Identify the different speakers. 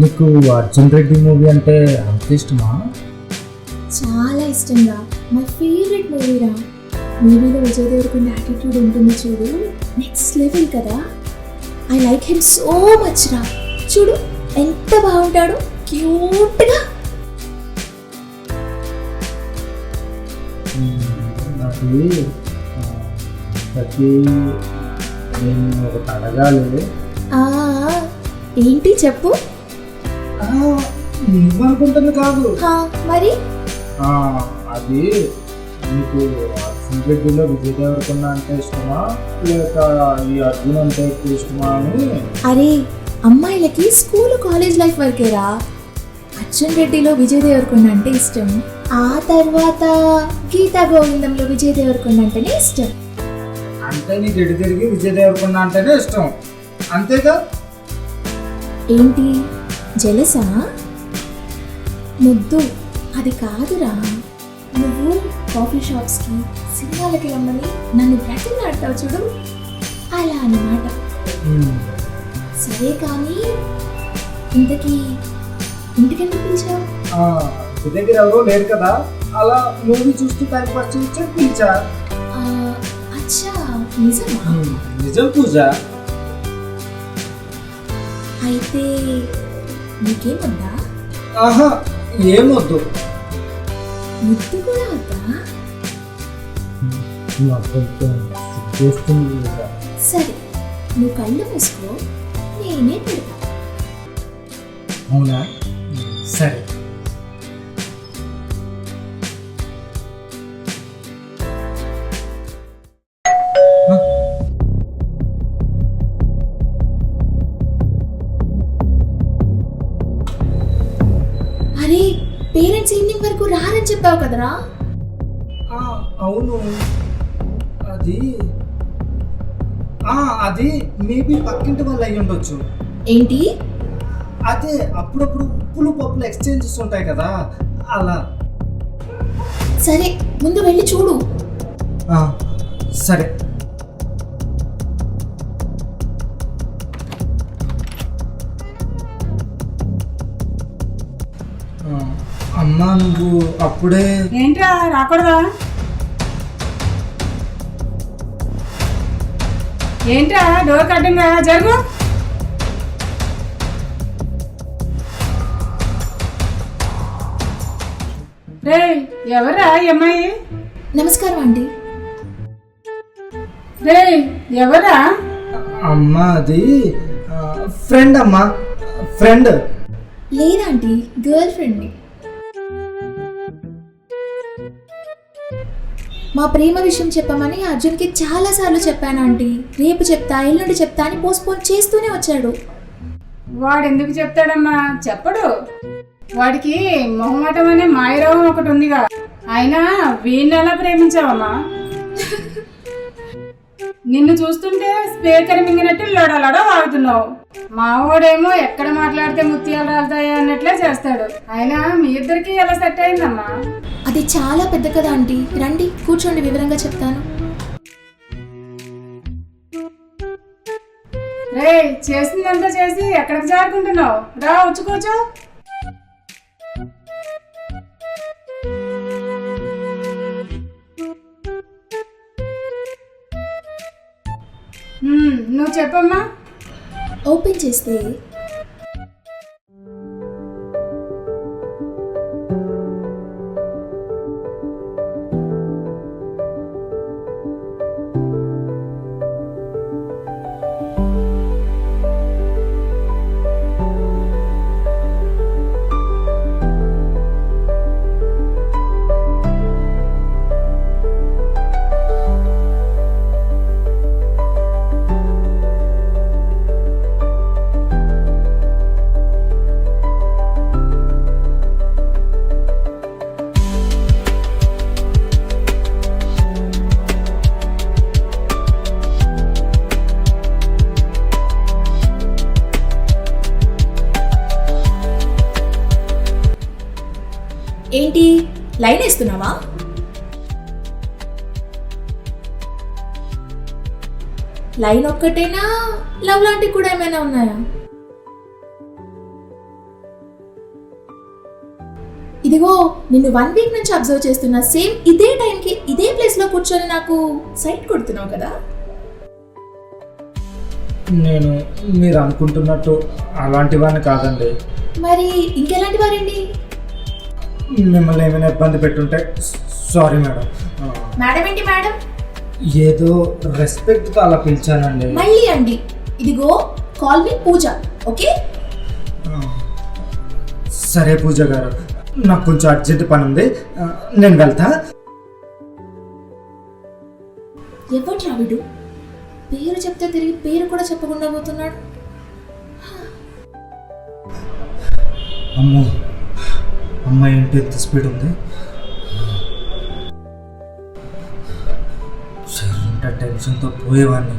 Speaker 1: నీకు అర్జున్ రెడ్డి మూవీ అంటే అంత ఇష్టమా?
Speaker 2: చాలా ఇష్టం రా, మై ఫేవరెట్ మూవీ రా. మూవీలో విజయ్ దేవరకొండ యాటిట్యూడ్ ఉంటుంది చూడు, నెక్స్ట్ లెవెల్ కదా. I like him so much రా. చూడు ఎంత బాగుంటాడు, క్యూట్గా.
Speaker 1: అది ప్రతి నేను ఒకటి అడగాలి.
Speaker 2: ఆ, ఏంటి చెప్పు.
Speaker 1: నువ్వనుకుంటుంది కాదు.
Speaker 2: మరి
Speaker 1: అది నీకు అర్జున్ రెడ్డిలో విజయ్ దేవరకొండ అంటే ఇష్టమా లేక ఈ అర్జున్ అంటే ఎక్కువ ఇష్టమా అని.
Speaker 2: అరే అమ్మాయిలకి స్కూల్ కాలేజ్ లైఫ్ వరకేరా. అర్జున్ రెడ్డిలో విజయ్ దేవరకొండ అంటే ఇష్టం, ఆ తర్వాత గీతా గోవిందంలో విజయ్ దేవరకొండ అంటేనే ఇష్టం.
Speaker 1: అంటే నీకు ఎటు తిరిగి విజయ్ దేవరకొండ అంటేనే ఇష్టం అంతేగా?
Speaker 2: ఏంటి జలసా? ముద్దు అది కాదురా. నువ్వు కాఫీ షాప్స్కి సినిమాలకి రమ్మని నన్ను బ్రతిమలాడతావు చూడు, అలా అన్నమాట. సరే కానీ ఇంతకీ ఇంటికెందుకు పిలిచావు?
Speaker 1: ఇంటి దగ్గర ఎవరో లేరు కదా, అలా మూవీ చూస్తూ టైం పాస్ చేయొచ్చు పిలిచా.
Speaker 2: అచ్చా నిజమా?
Speaker 1: నిజం పూజ.
Speaker 2: అయితే నీకేముందా?
Speaker 1: ఆహా ఏమొద్దు.
Speaker 2: ముద్దు కూడా వద్దా? సరే నువ్వు కళ్ళు మూసుకో, నేనే పెడతా.
Speaker 1: అవునా సరే.
Speaker 2: అరే పేరెంట్స్ ఈవినింగ్ వరకు రారని చెప్పావు కదరా.
Speaker 1: అవును, అది అది మేబీ పక్కింటి వాళ్ళు అయ్యి ఉండొచ్చు.
Speaker 2: ఏంటి?
Speaker 1: అదే అప్పుడప్పుడు ఉప్పులు పప్పులు ఎక్స్చేంజెస్ ఉంటాయి కదా, అలా.
Speaker 2: సరే ముందు వెళ్ళి చూడు.
Speaker 1: సరే. అమ్మా నువ్వు అప్పుడే
Speaker 3: ఏంట్రా రాకూడదా? ఏంట్రా డోర్ కట్టింగా జరుగు. రే ఎవరా ఈ అమ్మాయి?
Speaker 2: నమస్కారం అండి.
Speaker 3: రే ఎవరా?
Speaker 1: అమ్మా అది ఫ్రెండ్. అమ్మా ఫ్రెండ్.
Speaker 2: లేదా ఆంటీ, గర్ల్ ఫ్రెండ్ని. మా ప్రేమ విషయం చెప్పమని అర్జున్కి చాలాసార్లు చెప్పాను ఆంటీ. రేపు చెప్తా, ఎల్లుండి చెప్తా అని పోస్ట్పోన్ చేస్తూనే వచ్చాడు.
Speaker 3: వాడు ఎందుకు చెప్తాడమ్మా, చెప్పడు. వాడికి మొహమాటం అనే మాయరోగం ఒకటి ఉందిగా. అయినా వీణ్ణి ఎలా ప్రేమించావమ్మా? నిన్ను చూస్తుంటే స్పీకర్ మింగినట్టు లడలడ వాగుతున్నావు. మావాడేమో ఎక్కడ మాట్లాడితే ముత్యాలు రాలుతాయి అన్నట్లే చేస్తాడు. అయినా మీ ఇద్దరికి ఎలా సెట్ అయిందమ్మా?
Speaker 2: అది చాలా పెద్ద కదా ఆంటీ, రండి కూర్చోండి, వివరంగా చెప్తాను.
Speaker 3: రే చేసిందంతా చేసి ఎక్కడికి జారుకుంటున్నావు? రా వచ్చి కూర్చో. నువ్వు చెప్పమ్మా.
Speaker 2: ఓపెన్ చేస్తే ఏంటి లైన్ వేస్తున్నావా? లైన్ ఒక్కటేనా, లవ్ లాంటివి కూడా ఏమైనా ఉన్నాయా? ఇదిగో నిన్ను 1 వీక్ నుంచి అబ్జర్వ్ చేస్తున్నా. సేమ్ ఇదే టైంకి ఇదే ప్లేస్లో కూర్చొని నాకు సైట్ కొడుతున్నావు కదా.
Speaker 1: నేను మీరు అనుకుంటున్నట్టు అలాంటి వాడిని కాదండి.
Speaker 2: మరి ఇంకెలాంటి వారండి?
Speaker 1: మిమ్మల్ని ఏమైనా ఇబ్బంది పెట్టుంటే సారీ మేడం.
Speaker 2: మేడం ఏంటి మేడం?
Speaker 1: ఏదో రెస్పెక్ట్తో అలా పిలిచానండి.
Speaker 2: మళ్ళీ అండి. ఇదిగో కాల్ మీ పూజ, ఓకే?
Speaker 1: సరే పూజ గారు, నాకు కొంచెం అర్జెంట్ పని ఉంది, నేను వెళ్తా.
Speaker 2: ఎవరు రావిడు? పేరు చెప్తే తిరిగి పేరు కూడా చెప్పకుండా పోతున్నాడు.
Speaker 1: అమ్మో, అమ్మాయి ఏంటి ఎంత స్పీడ్ ఉంది? టెన్షన్తో పోయేవాడిని.